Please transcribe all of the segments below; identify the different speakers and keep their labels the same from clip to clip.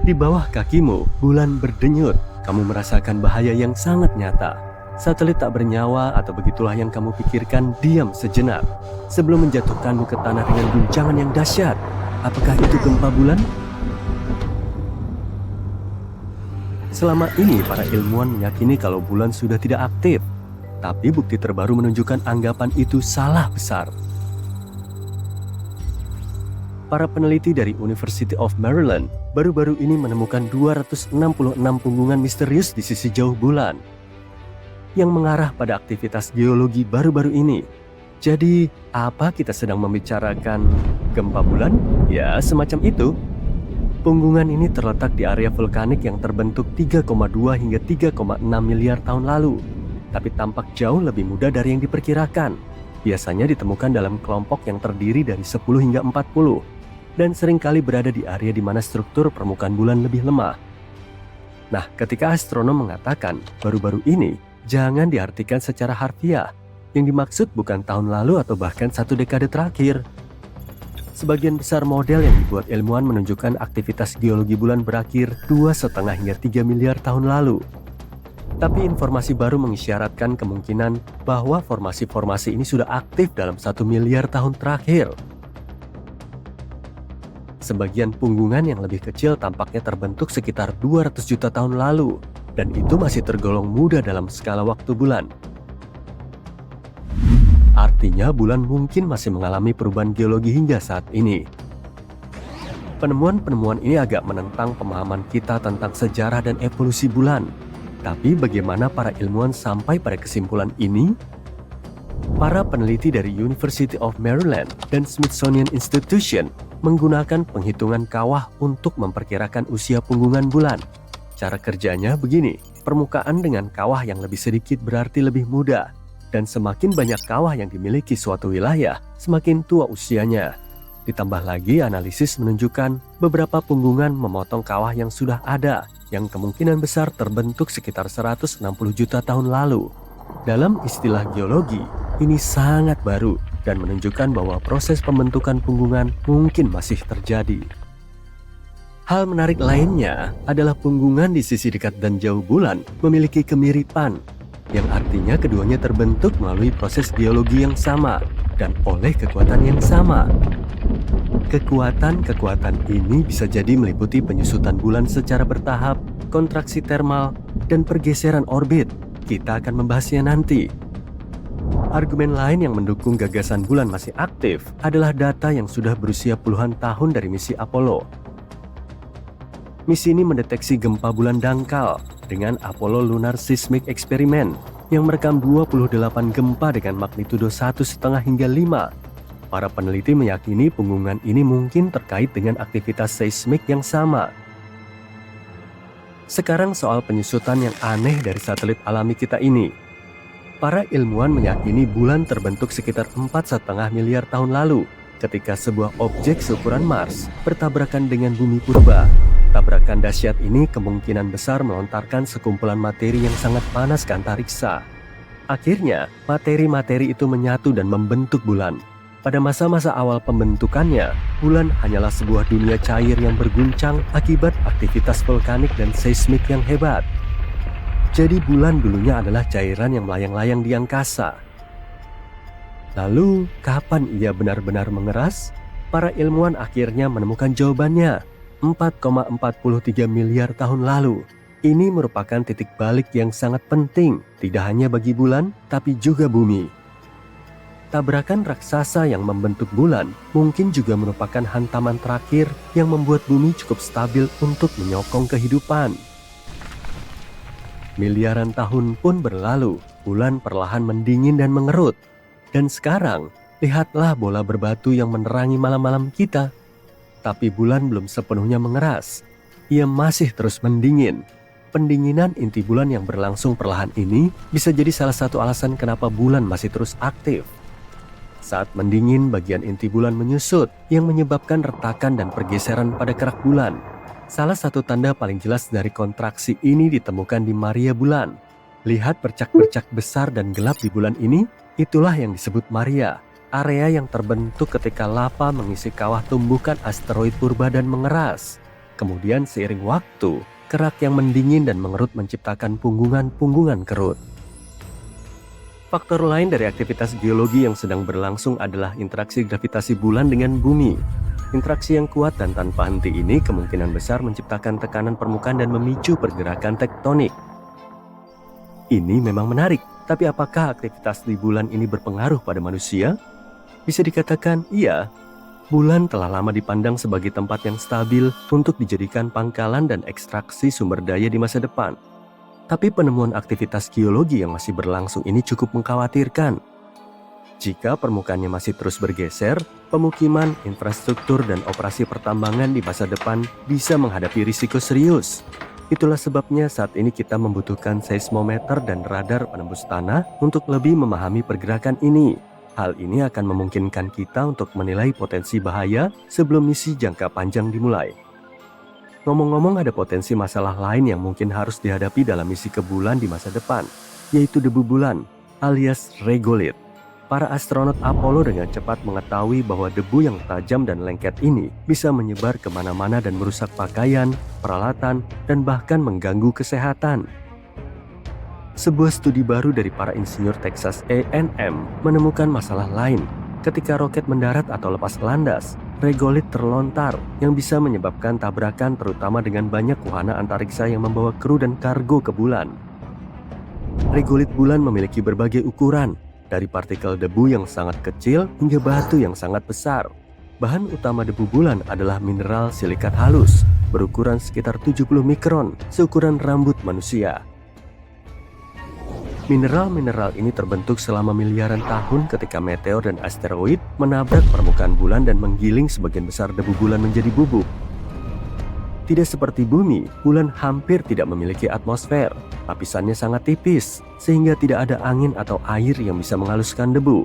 Speaker 1: Di bawah kakimu, bulan berdenyut. Kamu merasakan bahaya yang sangat nyata. Satelit tak bernyawa atau begitulah yang kamu pikirkan diam sejenak sebelum menjatuhkanmu ke tanah dengan guncangan yang dahsyat. Apakah itu gempa bulan? Selama ini para ilmuwan meyakini kalau bulan sudah tidak aktif. Tapi bukti terbaru menunjukkan anggapan itu salah besar. Para peneliti dari University of Maryland baru-baru ini menemukan 266 punggungan misterius di sisi jauh bulan yang mengarah pada aktivitas geologi baru-baru ini. Jadi, apa kita sedang membicarakan gempa bulan? Ya, semacam itu. Punggungan ini terletak di area vulkanik yang terbentuk 3,2 hingga 3,6 miliar tahun lalu, tapi tampak jauh lebih muda dari yang diperkirakan. Biasanya ditemukan dalam kelompok yang terdiri dari 10 hingga 40. Dan seringkali berada di area di mana struktur permukaan bulan lebih lemah. Nah, ketika astronom mengatakan baru-baru ini, jangan diartikan secara harfiah. Yang dimaksud bukan tahun lalu atau bahkan 1 dekade terakhir. Sebagian besar model yang dibuat ilmuwan menunjukkan aktivitas geologi bulan berakhir 2,5 hingga 3 miliar tahun lalu. Tapi informasi baru mengisyaratkan kemungkinan bahwa formasi-formasi ini sudah aktif dalam 1 miliar tahun terakhir. Sebagian punggungan yang lebih kecil tampaknya terbentuk sekitar 200 juta tahun lalu, dan itu masih tergolong muda dalam skala waktu bulan. Artinya bulan mungkin masih mengalami perubahan geologi hingga saat ini. Penemuan-penemuan ini agak menentang pemahaman kita tentang sejarah dan evolusi bulan. Tapi bagaimana para ilmuwan sampai pada kesimpulan ini? Para peneliti dari University of Maryland dan Smithsonian Institution menggunakan penghitungan kawah untuk memperkirakan usia punggungan bulan. Cara kerjanya begini, permukaan dengan kawah yang lebih sedikit berarti lebih muda, dan semakin banyak kawah yang dimiliki suatu wilayah, semakin tua usianya. Ditambah lagi analisis menunjukkan beberapa punggungan memotong kawah yang sudah ada, yang kemungkinan besar terbentuk sekitar 160 juta tahun lalu. Dalam istilah geologi, ini sangat baru dan menunjukkan bahwa proses pembentukan punggungan mungkin masih terjadi. Hal menarik lainnya adalah punggungan di sisi dekat dan jauh bulan memiliki kemiripan, yang artinya keduanya terbentuk melalui proses geologi yang sama dan oleh kekuatan yang sama. Kekuatan-kekuatan ini bisa jadi meliputi penyusutan bulan secara bertahap, kontraksi termal, dan pergeseran orbit. Kita akan membahasnya nanti. Argumen lain yang mendukung gagasan bulan masih aktif adalah data yang sudah berusia puluhan tahun dari misi Apollo. Misi ini mendeteksi gempa bulan dangkal dengan Apollo Lunar Seismic Experiment yang merekam 28 gempa dengan magnitudo 1,5 hingga 5. Para peneliti meyakini punggungan ini mungkin terkait dengan aktivitas seismik yang sama. Sekarang soal penyusutan yang aneh dari satelit alami kita ini. Para ilmuwan meyakini bulan terbentuk sekitar 4,5 miliar tahun lalu ketika sebuah objek seukuran Mars bertabrakan dengan bumi purba. Tabrakan dahsyat ini kemungkinan besar melontarkan sekumpulan materi yang sangat panas ke antariksa. Akhirnya, materi-materi itu menyatu dan membentuk bulan. Pada masa-masa awal pembentukannya, bulan hanyalah sebuah dunia cair yang berguncang akibat aktivitas vulkanik dan seismik yang hebat. Jadi bulan dulunya adalah cairan yang melayang-layang di angkasa. Lalu, kapan ia benar-benar mengeras? Para ilmuwan akhirnya menemukan jawabannya, 4,43 miliar tahun lalu. Ini merupakan titik balik yang sangat penting, tidak hanya bagi bulan, tapi juga bumi. Tabrakan raksasa yang membentuk bulan mungkin juga merupakan hantaman terakhir yang membuat bumi cukup stabil untuk menyokong kehidupan. Miliaran tahun pun berlalu, bulan perlahan mendingin dan mengerut. Dan sekarang, lihatlah bola berbatu yang menerangi malam-malam kita. Tapi bulan belum sepenuhnya mengeras. Ia masih terus mendingin. Pendinginan inti bulan yang berlangsung perlahan ini bisa jadi salah satu alasan kenapa bulan masih terus aktif. Saat mendingin, bagian inti bulan menyusut yang menyebabkan retakan dan pergeseran pada kerak bulan. Salah satu tanda paling jelas dari kontraksi ini ditemukan di Maria Bulan. Lihat bercak-bercak besar dan gelap di bulan ini, itulah yang disebut Maria, area yang terbentuk ketika lava mengisi kawah tumbukan asteroid purba dan mengeras. Kemudian seiring waktu, kerak yang mendingin dan mengerut menciptakan punggungan-punggungan kerut. Faktor lain dari aktivitas geologi yang sedang berlangsung adalah interaksi gravitasi bulan dengan bumi. Interaksi yang kuat dan tanpa henti ini kemungkinan besar menciptakan tekanan permukaan dan memicu pergerakan tektonik. Ini memang menarik, tapi apakah aktivitas di bulan ini berpengaruh pada manusia? Bisa dikatakan iya. Bulan telah lama dipandang sebagai tempat yang stabil untuk dijadikan pangkalan dan ekstraksi sumber daya di masa depan. Tapi penemuan aktivitas geologi yang masih berlangsung ini cukup mengkhawatirkan. Jika permukaannya masih terus bergeser, pemukiman, infrastruktur, dan operasi pertambangan di masa depan bisa menghadapi risiko serius. Itulah sebabnya saat ini kita membutuhkan seismometer dan radar penembus tanah untuk lebih memahami pergerakan ini. Hal ini akan memungkinkan kita untuk menilai potensi bahaya sebelum misi jangka panjang dimulai. Ngomong-ngomong, ada potensi masalah lain yang mungkin harus dihadapi dalam misi ke bulan di masa depan, yaitu debu bulan alias regolith. Para astronot Apollo dengan cepat mengetahui bahwa debu yang tajam dan lengket ini bisa menyebar kemana-mana dan merusak pakaian, peralatan, dan bahkan mengganggu kesehatan. Sebuah studi baru dari para insinyur Texas A&M menemukan masalah lain. Ketika roket mendarat atau lepas landas, regolith terlontar yang bisa menyebabkan tabrakan terutama dengan banyak wahana antariksa yang membawa kru dan kargo ke bulan. Regolith bulan memiliki berbagai ukuran, dari partikel debu yang sangat kecil hingga batu yang sangat besar. Bahan utama debu bulan adalah mineral silikat halus, berukuran sekitar 70 mikron, seukuran rambut manusia. Mineral-mineral ini terbentuk selama miliaran tahun ketika meteor dan asteroid menabrak permukaan bulan dan menggiling sebagian besar debu bulan menjadi bubuk. Tidak seperti bumi, bulan hampir tidak memiliki atmosfer. Lapisannya sangat tipis, sehingga tidak ada angin atau air yang bisa menghaluskan debu.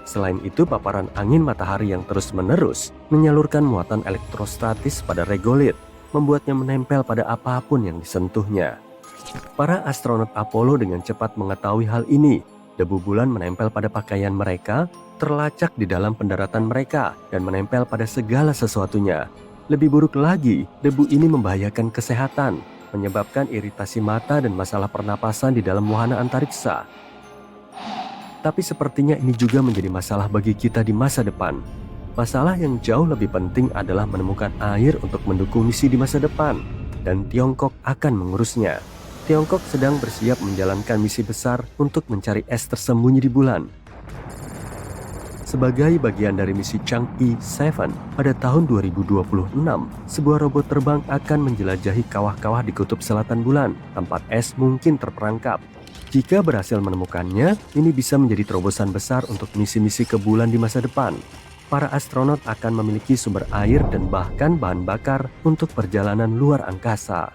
Speaker 1: Selain itu, paparan angin matahari yang terus-menerus menyalurkan muatan elektrostatis pada regolith, membuatnya menempel pada apapun yang disentuhnya. Para astronot Apollo dengan cepat mengetahui hal ini. Debu bulan menempel pada pakaian mereka, terlacak di dalam pendaratan mereka, dan menempel pada segala sesuatunya. Lebih buruk lagi, debu ini membahayakan kesehatan, menyebabkan iritasi mata dan masalah pernapasan di dalam wahana antariksa. Tapi sepertinya ini juga menjadi masalah bagi kita di masa depan. Masalah yang jauh lebih penting adalah menemukan air untuk mendukung misi di masa depan, dan Tiongkok akan mengurusnya. Tiongkok sedang bersiap menjalankan misi besar untuk mencari es tersembunyi di bulan. Sebagai bagian dari misi Chang'e 7, pada tahun 2026, sebuah robot terbang akan menjelajahi kawah-kawah di kutub selatan bulan, tempat es mungkin terperangkap. Jika berhasil menemukannya, ini bisa menjadi terobosan besar untuk misi-misi ke bulan di masa depan. Para astronot akan memiliki sumber air dan bahkan bahan bakar untuk perjalanan luar angkasa.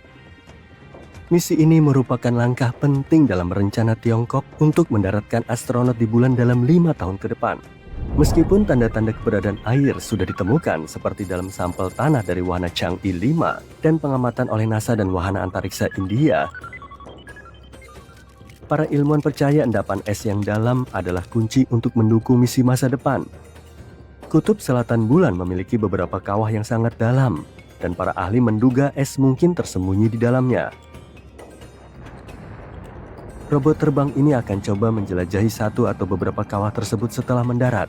Speaker 1: Misi ini merupakan langkah penting dalam rencana Tiongkok untuk mendaratkan astronot di bulan dalam 5 tahun ke depan. Meskipun tanda-tanda keberadaan air sudah ditemukan seperti dalam sampel tanah dari wahana Chang'e 5 dan pengamatan oleh NASA dan wahana antariksa India, para ilmuwan percaya endapan es yang dalam adalah kunci untuk mendukung misi masa depan. Kutub selatan bulan memiliki beberapa kawah yang sangat dalam, dan para ahli menduga es mungkin tersembunyi di dalamnya. Robot terbang ini akan coba menjelajahi satu atau beberapa kawah tersebut setelah mendarat.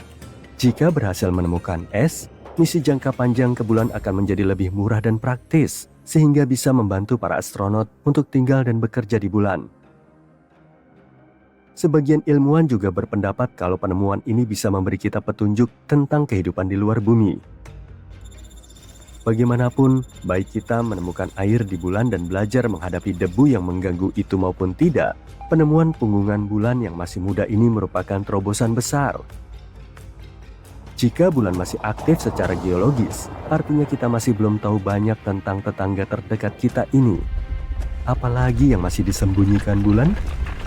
Speaker 1: Jika berhasil menemukan es, misi jangka panjang ke bulan akan menjadi lebih murah dan praktis, sehingga bisa membantu para astronot untuk tinggal dan bekerja di bulan. Sebagian ilmuwan juga berpendapat kalau penemuan ini bisa memberi kita petunjuk tentang kehidupan di luar bumi. Bagaimanapun, baik kita menemukan air di bulan dan belajar menghadapi debu yang mengganggu itu maupun tidak, penemuan punggungan bulan yang masih muda ini merupakan terobosan besar. Jika bulan masih aktif secara geologis, artinya kita masih belum tahu banyak tentang tetangga terdekat kita ini. Apalagi yang masih disembunyikan bulan?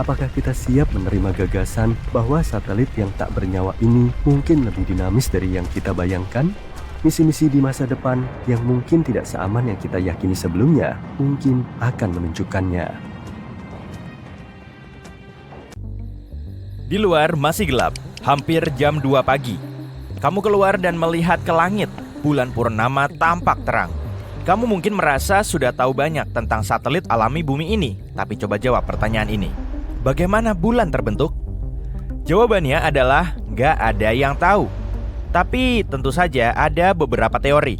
Speaker 1: Apakah kita siap menerima gagasan bahwa satelit yang tak bernyawa ini mungkin lebih dinamis dari yang kita bayangkan? Misi-misi di masa depan yang mungkin tidak seaman yang kita yakini sebelumnya mungkin akan menunjukkannya.
Speaker 2: Di luar masih gelap, hampir jam 2 pagi. Kamu keluar dan melihat ke langit, bulan purnama tampak terang. Kamu mungkin merasa sudah tahu banyak tentang satelit alami bumi ini, tapi coba jawab pertanyaan ini. Bagaimana bulan terbentuk? Jawabannya adalah nggak ada yang tahu. Tapi tentu saja ada beberapa teori.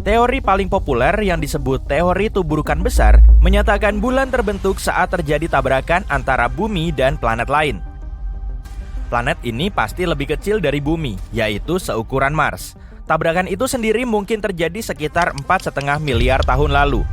Speaker 2: Teori paling populer yang disebut teori tuburukan besar menyatakan bulan terbentuk saat terjadi tabrakan antara bumi dan planet lain. Planet ini pasti lebih kecil dari bumi, yaitu seukuran Mars. Tabrakan itu sendiri mungkin terjadi sekitar 4,5 miliar tahun lalu.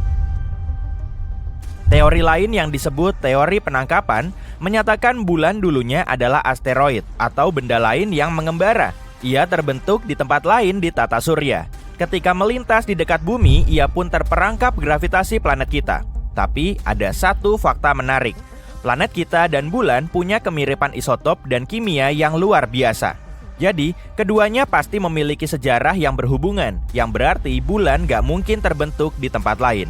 Speaker 2: Teori lain yang disebut teori penangkapan menyatakan bulan dulunya adalah asteroid atau benda lain yang mengembara. Ia terbentuk di tempat lain di tata surya. Ketika melintas di dekat bumi, ia pun terperangkap gravitasi planet kita. Tapi ada satu fakta menarik. Planet kita dan bulan punya kemiripan isotop dan kimia yang luar biasa. Jadi, keduanya pasti memiliki sejarah yang berhubungan, yang berarti bulan gak mungkin terbentuk di tempat lain.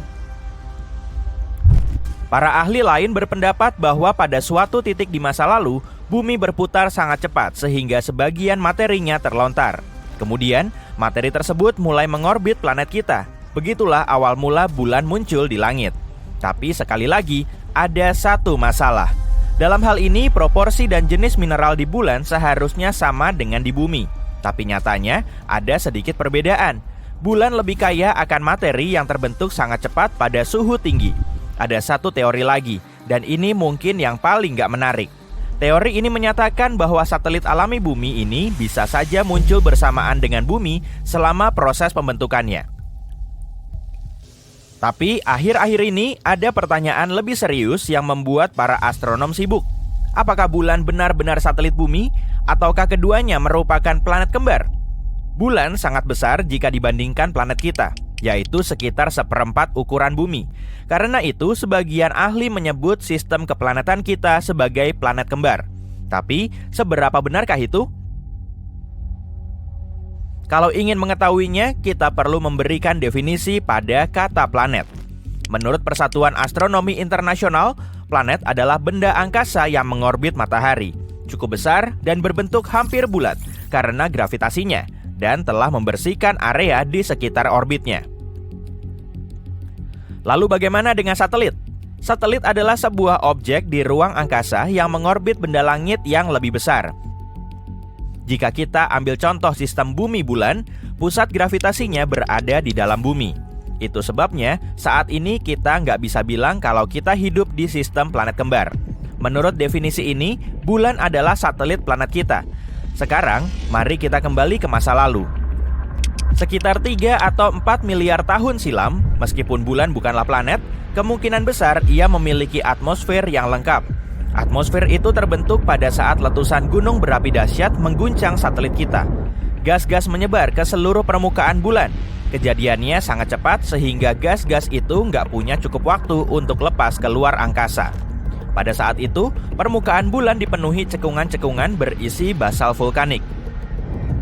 Speaker 2: Para ahli lain berpendapat bahwa pada suatu titik di masa lalu, bumi berputar sangat cepat sehingga sebagian materinya terlontar. Kemudian, materi tersebut mulai mengorbit planet kita. Begitulah awal mula bulan muncul di langit. Tapi sekali lagi, ada satu masalah. Dalam hal ini, proporsi dan jenis mineral di bulan seharusnya sama dengan di bumi. Tapi nyatanya, ada sedikit perbedaan. Bulan lebih kaya akan materi yang terbentuk sangat cepat pada suhu tinggi. Ada satu teori lagi, dan ini mungkin yang paling gak menarik. Teori ini menyatakan bahwa satelit alami bumi ini bisa saja muncul bersamaan dengan bumi selama proses pembentukannya. Tapi akhir-akhir ini ada pertanyaan lebih serius yang membuat para astronom sibuk. Apakah bulan benar-benar satelit bumi ataukah keduanya merupakan planet kembar? Bulan sangat besar jika dibandingkan planet kita, yaitu sekitar 1/4 ukuran bumi. Karena itu, sebagian ahli menyebut sistem keplanetan kita sebagai planet kembar. Tapi, seberapa benarkah itu? Kalau ingin mengetahuinya, kita perlu memberikan definisi pada kata planet. Menurut Persatuan Astronomi Internasional, planet adalah benda angkasa yang mengorbit matahari, cukup besar dan berbentuk hampir bulat karena gravitasinya, dan telah membersihkan area di sekitar orbitnya. Lalu bagaimana dengan satelit? Satelit adalah sebuah objek di ruang angkasa yang mengorbit benda langit yang lebih besar. Jika kita ambil contoh sistem bumi bulan, pusat gravitasinya berada di dalam bumi. Itu sebabnya saat ini kita nggak bisa bilang kalau kita hidup di sistem planet kembar. Menurut definisi ini, bulan adalah satelit planet kita. Sekarang, mari kita kembali ke masa lalu. Sekitar 3 atau 4 miliar tahun silam, meskipun bulan bukanlah planet, kemungkinan besar ia memiliki atmosfer yang lengkap. Atmosfer itu terbentuk pada saat letusan gunung berapi dahsyat mengguncang satelit kita. Gas-gas menyebar ke seluruh permukaan bulan. Kejadiannya sangat cepat sehingga gas-gas itu nggak punya cukup waktu untuk lepas keluar angkasa. Pada saat itu, permukaan bulan dipenuhi cekungan-cekungan berisi basal vulkanik.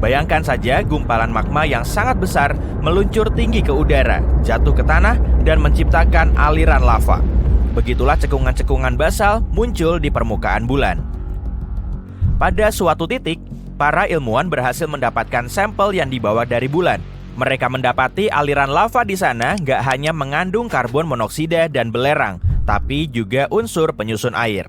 Speaker 2: Bayangkan saja gumpalan magma yang sangat besar meluncur tinggi ke udara, jatuh ke tanah, dan menciptakan aliran lava. Begitulah cekungan-cekungan basal muncul di permukaan bulan. Pada suatu titik, para ilmuwan berhasil mendapatkan sampel yang dibawa dari bulan. Mereka mendapati aliran lava di sana nggak hanya mengandung karbon monoksida dan belerang, tapi juga unsur penyusun air.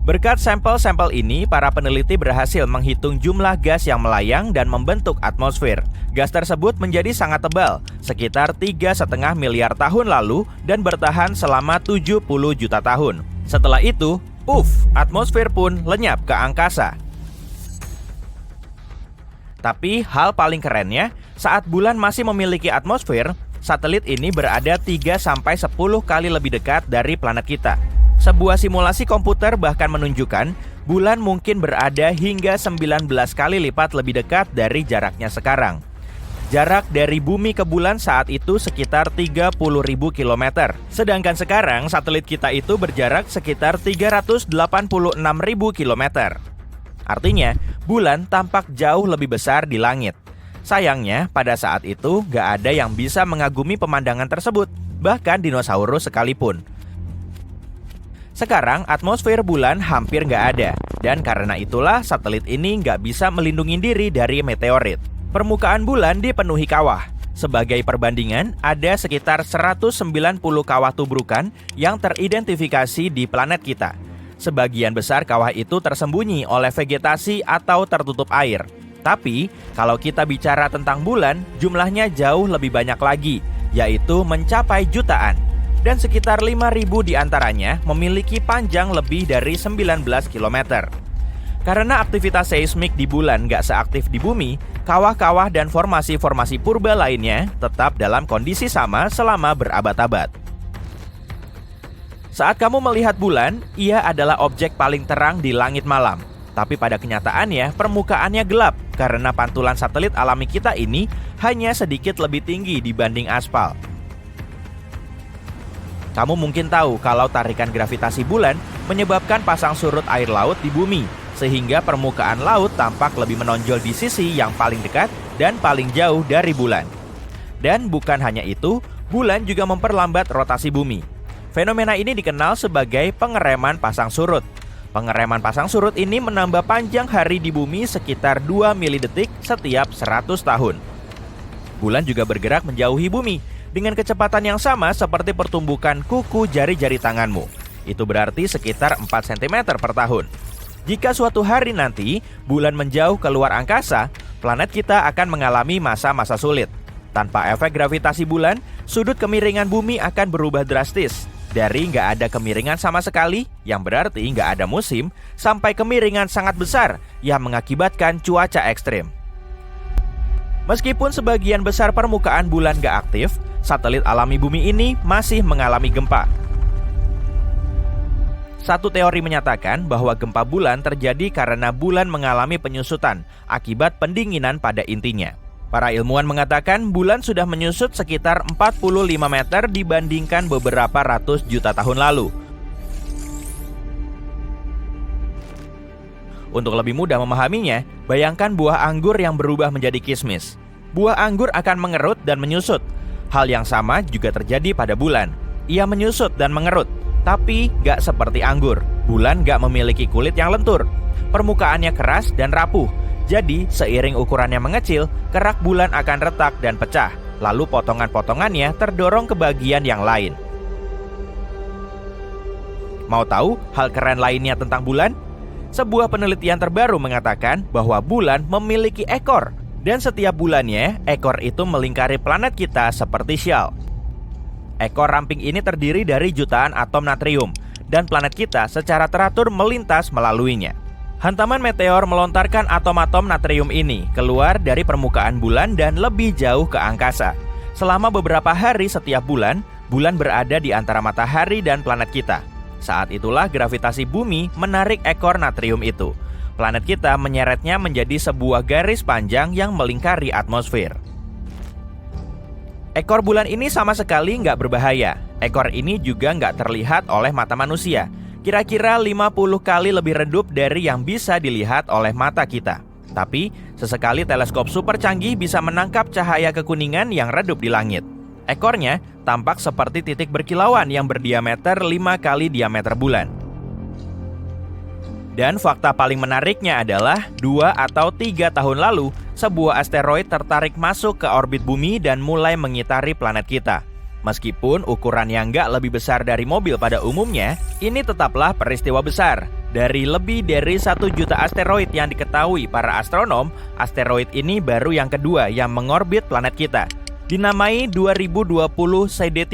Speaker 2: Berkat sampel-sampel ini, para peneliti berhasil menghitung jumlah gas yang melayang dan membentuk atmosfer. Gas tersebut menjadi sangat tebal, sekitar 3,5 miliar tahun lalu dan bertahan selama 70 juta tahun. Setelah itu, atmosfer pun lenyap ke angkasa. Tapi hal paling kerennya, saat bulan masih memiliki atmosfer, satelit ini berada 3-10 kali lebih dekat dari planet kita. Sebuah simulasi komputer bahkan menunjukkan bulan mungkin berada hingga 19 kali lipat lebih dekat dari jaraknya sekarang. Jarak dari bumi ke bulan saat itu sekitar 30.000 km. Sedangkan sekarang satelit kita itu berjarak sekitar 386.000 km. Artinya, bulan tampak jauh lebih besar di langit. Sayangnya, pada saat itu gak ada yang bisa mengagumi pemandangan tersebut, bahkan dinosaurus sekalipun. Sekarang atmosfer bulan hampir nggak ada, dan karena itulah satelit ini nggak bisa melindungi diri dari meteorit. Permukaan bulan dipenuhi kawah. Sebagai perbandingan, ada sekitar 190 kawah tubrukan yang teridentifikasi di planet kita. Sebagian besar kawah itu tersembunyi oleh vegetasi atau tertutup air. Tapi, kalau kita bicara tentang bulan, jumlahnya jauh lebih banyak lagi, yaitu mencapai jutaan. Dan sekitar 5.000 diantaranya memiliki panjang lebih dari 19 km. Karena aktivitas seismik di bulan nggak seaktif di bumi, kawah-kawah dan formasi-formasi purba lainnya tetap dalam kondisi sama selama berabad-abad. Saat kamu melihat bulan, ia adalah objek paling terang di langit malam. Tapi pada kenyataannya, permukaannya gelap karena pantulan satelit alami kita ini hanya sedikit lebih tinggi dibanding aspal. Kamu mungkin tahu kalau tarikan gravitasi bulan menyebabkan pasang surut air laut di bumi, sehingga permukaan laut tampak lebih menonjol di sisi yang paling dekat dan paling jauh dari bulan. Dan bukan hanya itu, bulan juga memperlambat rotasi bumi. Fenomena ini dikenal sebagai pengereman pasang surut. Pengereman pasang surut ini menambah panjang hari di bumi sekitar 2 milidetik setiap 100 tahun. Bulan juga bergerak menjauhi bumi dengan kecepatan yang sama seperti pertumbukan kuku jari-jari tanganmu. Itu berarti sekitar 4 cm per tahun. Jika suatu hari nanti bulan menjauh keluar angkasa, planet kita akan mengalami masa-masa sulit. Tanpa efek gravitasi bulan, sudut kemiringan bumi akan berubah drastis. Dari nggak ada kemiringan sama sekali, yang berarti nggak ada musim, sampai kemiringan sangat besar yang mengakibatkan cuaca ekstrim. Meskipun sebagian besar permukaan bulan nggak aktif, satelit alami bumi ini masih mengalami gempa. Satu teori menyatakan bahwa gempa bulan terjadi karena bulan mengalami penyusutan akibat pendinginan pada intinya. Para ilmuwan mengatakan bulan sudah menyusut sekitar 45 meter dibandingkan beberapa ratus juta tahun lalu. Untuk lebih mudah memahaminya, bayangkan buah anggur yang berubah menjadi kismis. Buah anggur akan mengerut dan menyusut. Hal yang sama juga terjadi pada bulan. Ia menyusut dan mengerut. Tapi gak seperti anggur, bulan gak memiliki kulit yang lentur. Permukaannya keras dan rapuh. Jadi seiring ukurannya mengecil, kerak bulan akan retak dan pecah. Lalu potongan-potongannya terdorong ke bagian yang lain. Mau tahu hal keren lainnya tentang bulan? Sebuah penelitian terbaru mengatakan bahwa bulan memiliki ekor. Dan setiap bulannya, ekor itu melingkari planet kita seperti syal. Ekor ramping ini terdiri dari jutaan atom natrium, dan planet kita secara teratur melintas melaluinya. Hantaman meteor melontarkan atom-atom natrium ini keluar dari permukaan bulan dan lebih jauh ke angkasa. Selama beberapa hari setiap bulan, bulan berada di antara matahari dan planet kita. Saat itulah gravitasi bumi menarik ekor natrium itu. Planet kita menyeretnya menjadi sebuah garis panjang yang melingkari atmosfer. Ekor bulan ini sama sekali nggak berbahaya. Ekor ini juga nggak terlihat oleh mata manusia. Kira-kira 50 kali lebih redup dari yang bisa dilihat oleh mata kita. Tapi, sesekali teleskop super canggih bisa menangkap cahaya kekuningan yang redup di langit. Ekornya tampak seperti titik berkilauan yang berdiameter 5 kali diameter bulan. Dan fakta paling menariknya adalah 2 atau 3 tahun lalu, sebuah asteroid tertarik masuk ke orbit bumi dan mulai mengitari planet kita. Meskipun ukurannya nggak lebih besar dari mobil pada umumnya, ini tetaplah peristiwa besar. Dari lebih dari 1 juta asteroid yang diketahui para astronom, asteroid ini baru yang kedua yang mengorbit planet kita. Dinamai 2020 CD3.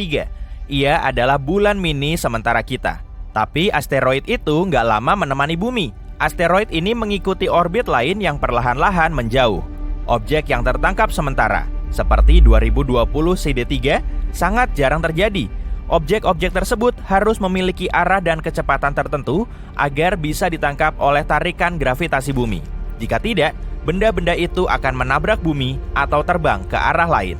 Speaker 2: Ia adalah bulan mini sementara kita. Tapi asteroid itu nggak lama menemani bumi. Asteroid ini mengikuti orbit lain yang perlahan-lahan menjauh. Objek yang tertangkap sementara, seperti 2020 CD3, sangat jarang terjadi. Objek-objek tersebut harus memiliki arah dan kecepatan tertentu agar bisa ditangkap oleh tarikan gravitasi bumi. Jika tidak, benda-benda itu akan menabrak bumi atau terbang ke arah lain.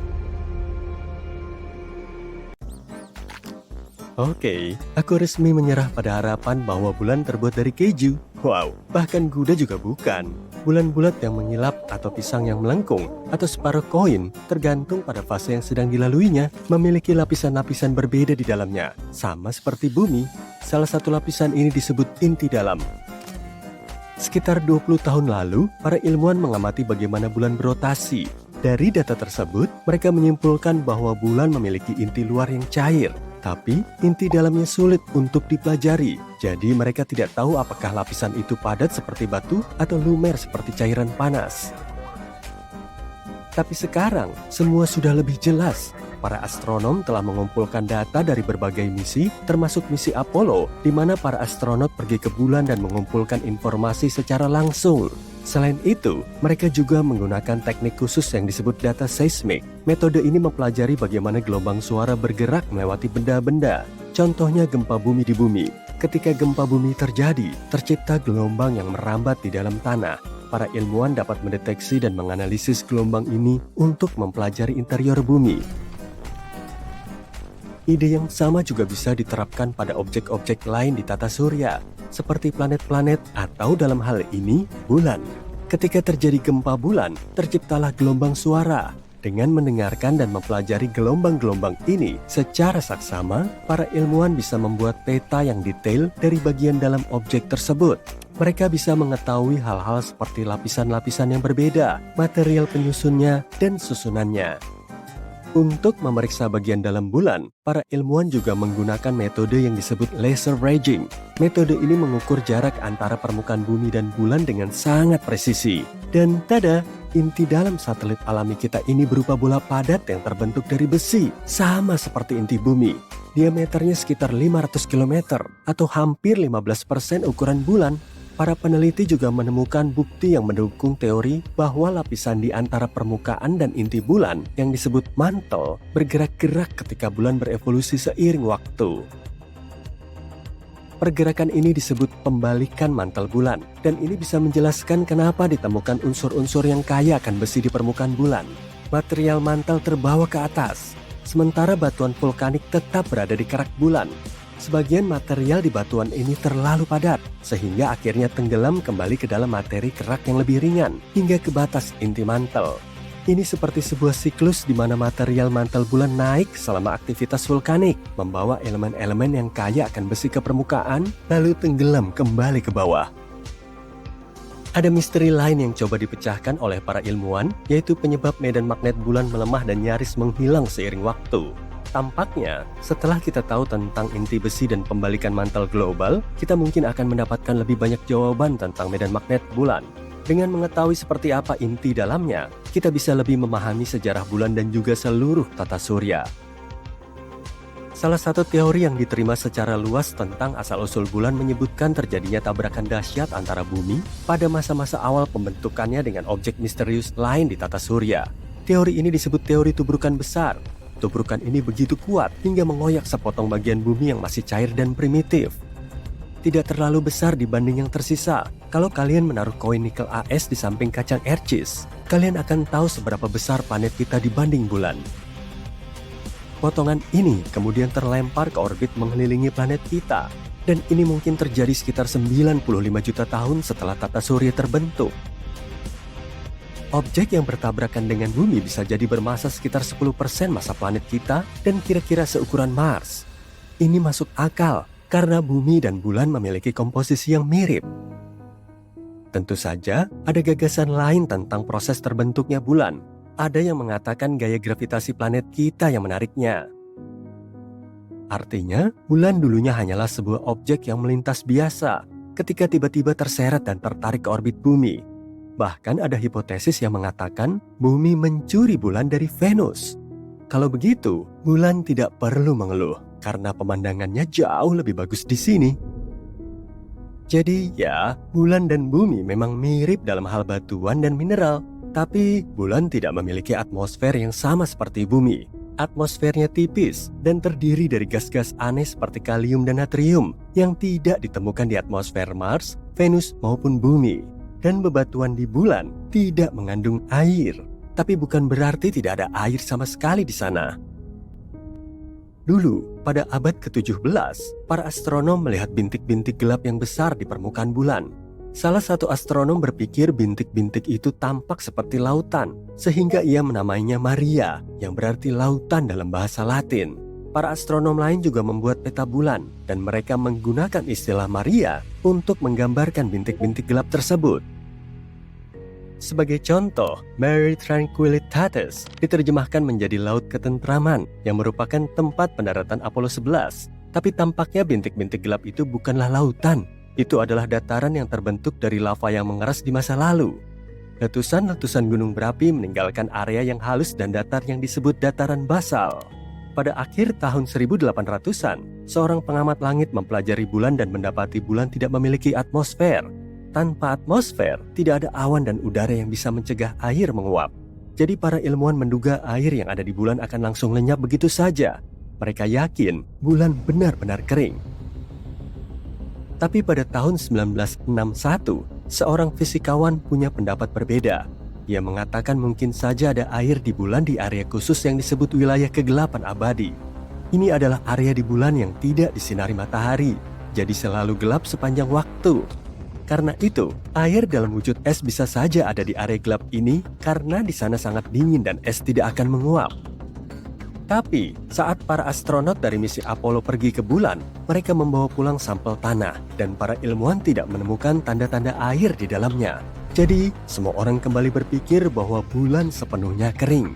Speaker 1: Oke, aku resmi menyerah pada harapan bahwa bulan terbuat dari keju. Wow, bahkan Gouda juga bukan. Bulan bulat yang mengilap atau pisang yang melengkung atau separuh koin tergantung pada fase yang sedang dilaluinya, memiliki lapisan-lapisan berbeda di dalamnya. Sama seperti bumi, salah satu lapisan ini disebut inti dalam. Sekitar 20 tahun lalu, para ilmuwan mengamati bagaimana bulan berotasi. Dari data tersebut, mereka menyimpulkan bahwa bulan memiliki inti luar yang cair, tapi inti dalamnya sulit untuk dipelajari. Jadi mereka tidak tahu apakah lapisan itu padat seperti batu atau lumer seperti cairan panas. Tapi sekarang, semua sudah lebih jelas. Para astronom telah mengumpulkan data dari berbagai misi, termasuk misi Apollo, di mana para astronot pergi ke bulan dan mengumpulkan informasi secara langsung. Selain itu, mereka juga menggunakan teknik khusus yang disebut data seismik. Metode ini mempelajari bagaimana gelombang suara bergerak melewati benda-benda. Contohnya gempa bumi di bumi. Ketika gempa bumi terjadi, tercipta gelombang yang merambat di dalam tanah. Para ilmuwan dapat mendeteksi dan menganalisis gelombang ini untuk mempelajari interior bumi. Ide yang sama juga bisa diterapkan pada objek-objek lain di tata surya, seperti planet-planet atau dalam hal ini, bulan. Ketika terjadi gempa bulan, terciptalah gelombang suara. Dengan mendengarkan dan mempelajari gelombang-gelombang ini secara saksama, para ilmuwan bisa membuat peta yang detail dari bagian dalam objek tersebut. Mereka bisa mengetahui hal-hal seperti lapisan-lapisan yang berbeda, material penyusunnya, dan susunannya. Untuk memeriksa bagian dalam bulan, para ilmuwan juga menggunakan metode yang disebut laser ranging. Metode ini mengukur jarak antara permukaan bumi dan bulan dengan sangat presisi. Dan tada, inti dalam satelit alami kita ini berupa bola padat yang terbentuk dari besi, sama seperti inti bumi. Diameternya sekitar 500 km atau hampir 15% ukuran bulan. Para peneliti juga menemukan bukti yang mendukung teori bahwa lapisan di antara permukaan dan inti bulan yang disebut mantel bergerak-gerak ketika bulan berevolusi seiring waktu. Pergerakan ini disebut pembalikan mantel bulan, dan ini bisa menjelaskan kenapa ditemukan unsur-unsur yang kaya akan besi di permukaan bulan. Material mantel terbawa ke atas, sementara batuan vulkanik tetap berada di kerak bulan. Sebagian material di batuan ini terlalu padat, sehingga akhirnya tenggelam kembali ke dalam materi kerak yang lebih ringan, hingga ke batas inti mantel. Ini seperti sebuah siklus di mana material mantel bulan naik selama aktivitas vulkanik, membawa elemen-elemen yang kaya akan besi ke permukaan, lalu tenggelam kembali ke bawah. Ada misteri lain yang coba dipecahkan oleh para ilmuwan, yaitu penyebab medan magnet bulan melemah dan nyaris menghilang seiring waktu. Tampaknya, setelah kita tahu tentang inti besi dan pembalikan mantel global, kita mungkin akan mendapatkan lebih banyak jawaban tentang medan magnet bulan. Dengan mengetahui seperti apa inti dalamnya, kita bisa lebih memahami sejarah bulan dan juga seluruh tata surya. Salah satu teori yang diterima secara luas tentang asal-usul bulan menyebutkan terjadinya tabrakan dahsyat antara bumi pada masa-masa awal pembentukannya dengan objek misterius lain di tata surya. Teori ini disebut teori tubrukan besar. Tubrukan ini begitu kuat hingga mengoyak sepotong bagian bumi yang masih cair dan primitif. Tidak terlalu besar dibanding yang tersisa. Kalau kalian menaruh koin nikel AS di samping kacang ercis, kalian akan tahu seberapa besar planet kita dibanding bulan. Potongan ini kemudian terlempar ke orbit mengelilingi planet kita. Dan ini mungkin terjadi sekitar 95 juta tahun setelah tata surya terbentuk. Objek yang bertabrakan dengan bumi bisa jadi bermasa sekitar 10% masa planet kita dan kira-kira seukuran Mars. Ini masuk akal karena bumi dan bulan memiliki komposisi yang mirip. Tentu saja, ada gagasan lain tentang proses terbentuknya bulan. Ada yang mengatakan gaya gravitasi planet kita yang menariknya. Artinya, bulan dulunya hanyalah sebuah objek yang melintas biasa ketika tiba-tiba terseret dan tertarik ke orbit bumi. Bahkan ada hipotesis yang mengatakan bumi mencuri bulan dari Venus. Kalau begitu, bulan tidak perlu mengeluh karena pemandangannya jauh lebih bagus di sini. Jadi ya, bulan dan bumi memang mirip dalam hal batuan dan mineral. Tapi bulan tidak memiliki atmosfer yang sama seperti bumi. Atmosfernya tipis dan terdiri dari gas-gas aneh seperti kalium dan natrium yang tidak ditemukan di atmosfer Mars, Venus maupun bumi. Dan bebatuan di bulan tidak mengandung air. Tapi bukan berarti tidak ada air sama sekali di sana. Dulu, pada abad ke-17, para astronom melihat bintik-bintik gelap yang besar di permukaan bulan. Salah satu astronom berpikir bintik-bintik itu tampak seperti lautan, sehingga ia menamainya Maria, yang berarti lautan dalam bahasa Latin. Para astronom lain juga membuat peta bulan, dan mereka menggunakan istilah Maria untuk menggambarkan bintik-bintik gelap tersebut. Sebagai contoh, Mare Tranquillitatis diterjemahkan menjadi Laut Ketentraman yang merupakan tempat pendaratan Apollo 11. Tapi tampaknya bintik-bintik gelap itu bukanlah lautan. Itu adalah dataran yang terbentuk dari lava yang mengeras di masa lalu. Letusan-letusan gunung berapi meninggalkan area yang halus dan datar yang disebut dataran basal. Pada akhir tahun 1800-an, seorang pengamat langit mempelajari bulan dan mendapati bulan tidak memiliki atmosfer. Tanpa atmosfer, tidak ada awan dan udara yang bisa mencegah air menguap. Jadi para ilmuwan menduga air yang ada di bulan akan langsung lenyap begitu saja. Mereka yakin bulan benar-benar kering. Tapi pada tahun 1961, seorang fisikawan punya pendapat berbeda. Ia mengatakan mungkin saja ada air di bulan di area khusus yang disebut wilayah kegelapan abadi. Ini adalah area di bulan yang tidak disinari matahari, jadi selalu gelap sepanjang waktu. Karena itu, air dalam wujud es bisa saja ada di area gelap ini karena di sana sangat dingin dan es tidak akan menguap. Tapi, saat para astronot dari misi Apollo pergi ke bulan, mereka membawa pulang sampel tanah dan para ilmuwan tidak menemukan tanda-tanda air di dalamnya. Jadi, semua orang kembali berpikir bahwa bulan sepenuhnya kering.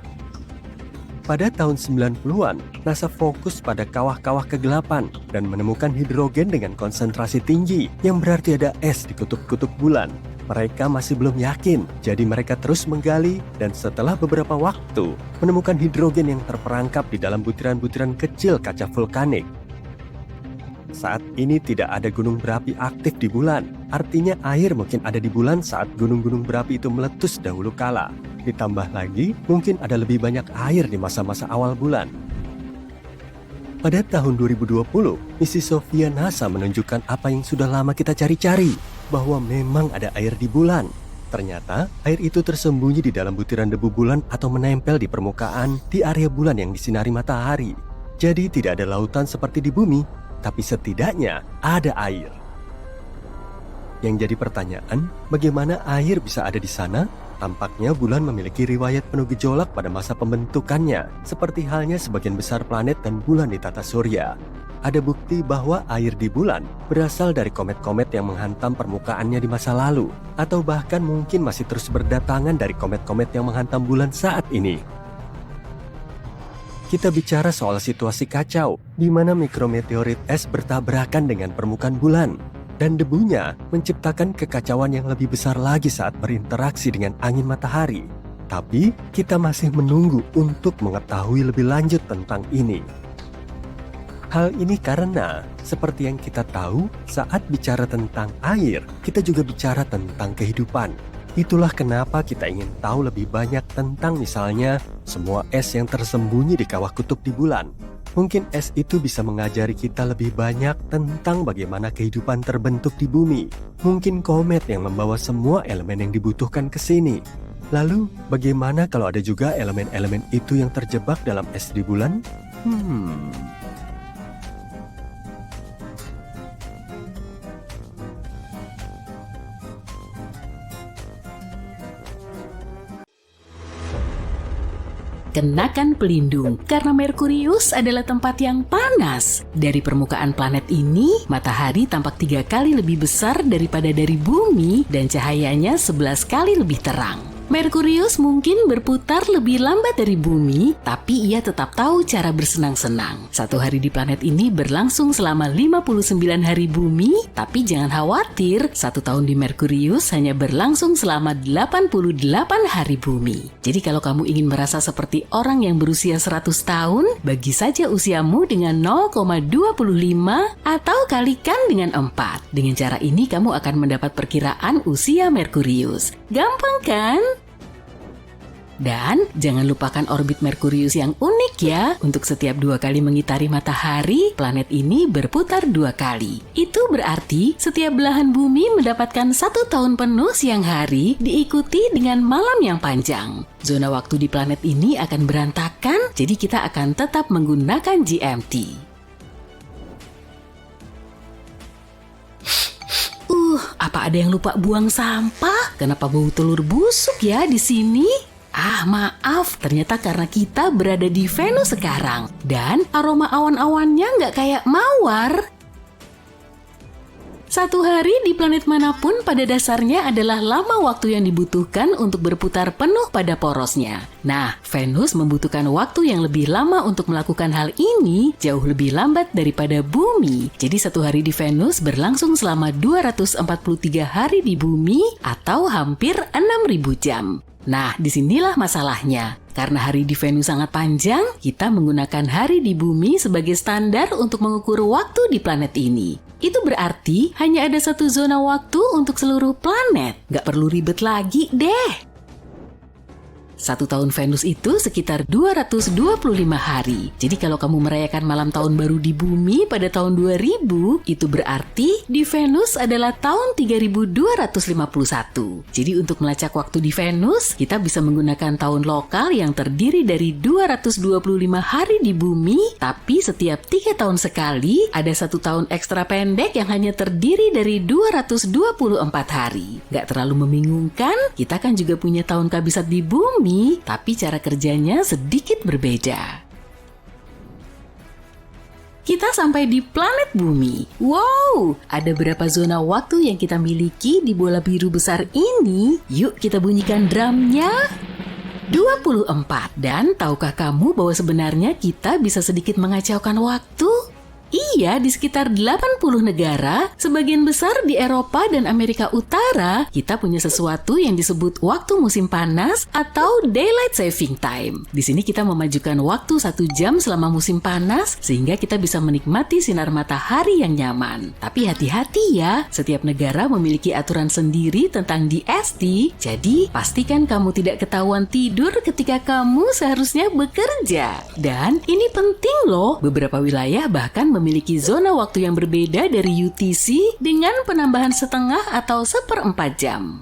Speaker 1: Pada tahun 90-an, NASA fokus pada kawah-kawah kegelapan dan menemukan hidrogen dengan konsentrasi tinggi yang berarti ada es di kutub-kutub bulan. Mereka masih belum yakin, jadi mereka terus menggali dan setelah beberapa waktu menemukan hidrogen yang terperangkap di dalam butiran-butiran kecil kaca vulkanik. Saat ini tidak ada gunung berapi aktif di bulan, artinya air mungkin ada di bulan saat gunung-gunung berapi itu meletus dahulu kala. Ditambah lagi, mungkin ada lebih banyak air di masa-masa awal bulan. Pada tahun 2020, misi Sofia NASA menunjukkan apa yang sudah lama kita cari-cari, bahwa memang ada air di bulan. Ternyata, air itu tersembunyi di dalam butiran debu bulan atau menempel di permukaan di area bulan yang disinari matahari. Jadi tidak ada lautan seperti di bumi, tapi setidaknya ada air. Yang jadi pertanyaan, bagaimana air bisa ada di sana? Tampaknya bulan memiliki riwayat penuh gejolak pada masa pembentukannya, seperti halnya sebagian besar planet dan bulan di tata surya. Ada bukti bahwa air di bulan berasal dari komet-komet yang menghantam permukaannya di masa lalu, atau bahkan mungkin masih terus berdatangan dari komet-komet yang menghantam bulan saat ini. Kita bicara soal situasi kacau, di mana mikrometeorit es bertabrakan dengan permukaan bulan. Dan debunya menciptakan kekacauan yang lebih besar lagi saat berinteraksi dengan angin matahari. Tapi kita masih menunggu untuk mengetahui lebih lanjut tentang ini. Hal ini karena, seperti yang kita tahu, saat bicara tentang air, kita juga bicara tentang kehidupan. Itulah kenapa kita ingin tahu lebih banyak tentang misalnya semua es yang tersembunyi di kawah kutub di bulan. Mungkin es itu bisa mengajari kita lebih banyak tentang bagaimana kehidupan terbentuk di bumi. Mungkin komet yang membawa semua elemen yang dibutuhkan ke sini. Lalu, bagaimana kalau ada juga elemen-elemen itu yang terjebak dalam es di bulan?
Speaker 3: Kenakan pelindung, karena Merkurius adalah tempat yang panas. Dari permukaan planet ini, matahari tampak 3 kali lebih besar daripada dari bumi dan cahayanya 11 kali lebih terang. Merkurius mungkin berputar lebih lambat dari bumi, tapi ia tetap tahu cara bersenang-senang. 1 hari di planet ini berlangsung selama 59 hari bumi, tapi jangan khawatir, 1 tahun di Merkurius hanya berlangsung selama 88 hari bumi. Jadi kalau kamu ingin merasa seperti orang yang berusia 100 tahun, bagi saja usiamu dengan 0,25 atau kalikan dengan 4. Dengan cara ini kamu akan mendapat perkiraan usia Merkurius. Gampang kan? Dan jangan lupakan orbit Merkurius yang unik ya. Untuk setiap 2 kali mengitari matahari, planet ini berputar 2 kali. Itu berarti setiap belahan bumi mendapatkan 1 tahun penuh siang hari diikuti dengan malam yang panjang. Zona waktu di planet ini akan berantakan, jadi kita akan tetap menggunakan GMT. Apa ada yang lupa buang sampah? Kenapa bau telur busuk ya di sini? Maaf, ternyata karena kita berada di Venus sekarang dan aroma awan-awannya nggak kayak mawar. Satu hari di planet manapun pada dasarnya adalah lama waktu yang dibutuhkan untuk berputar penuh pada porosnya. Nah, Venus membutuhkan waktu yang lebih lama untuk melakukan hal ini, jauh lebih lambat daripada Bumi. Jadi satu hari di Venus berlangsung selama 243 hari di Bumi atau hampir 6.000 jam. Nah, disinilah masalahnya. Karena hari di Venus sangat panjang, kita menggunakan hari di Bumi sebagai standar untuk mengukur waktu di planet ini. Itu berarti hanya ada satu zona waktu untuk seluruh planet. Nggak perlu ribet lagi deh. Satu tahun Venus itu sekitar 225 hari. Jadi kalau kamu merayakan malam tahun baru di Bumi pada tahun 2000, itu berarti di Venus adalah tahun 3251. Jadi untuk melacak waktu di Venus, kita bisa menggunakan tahun lokal yang terdiri dari 225 hari di Bumi, tapi setiap 3 tahun sekali ada satu tahun ekstra pendek yang hanya terdiri dari 224 hari. Gak terlalu membingungkan, kita kan juga punya tahun kabisat di Bumi, tapi cara kerjanya sedikit berbeda. Kita sampai di planet Bumi. Wow, ada berapa zona waktu yang kita miliki di bola biru besar ini? Yuk kita bunyikan drumnya. 24. Dan tahukah kamu bahwa sebenarnya kita bisa sedikit mengacaukan waktu? Iya, di sekitar 80 negara, sebagian besar di Eropa dan Amerika Utara, kita punya sesuatu yang disebut waktu musim panas atau Daylight Saving Time. Di sini kita memajukan waktu 1 jam selama musim panas, sehingga kita bisa menikmati sinar matahari yang nyaman. Tapi hati-hati ya, setiap negara memiliki aturan sendiri tentang DST, jadi pastikan kamu tidak ketahuan tidur ketika kamu seharusnya bekerja. Dan ini penting loh, beberapa wilayah bahkan memiliki zona waktu yang berbeda dari UTC dengan penambahan setengah atau 1/4 jam.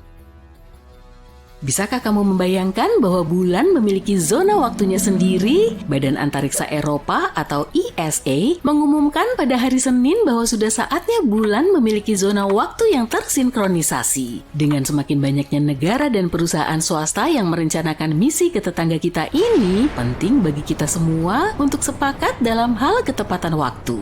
Speaker 3: Bisakah kamu membayangkan bahwa bulan memiliki zona waktunya sendiri? Badan Antariksa Eropa atau ESA mengumumkan pada hari Senin bahwa sudah saatnya bulan memiliki zona waktu yang tersinkronisasi. Dengan semakin banyaknya negara dan perusahaan swasta yang merencanakan misi ke tetangga kita ini, penting bagi kita semua untuk sepakat dalam hal ketepatan waktu.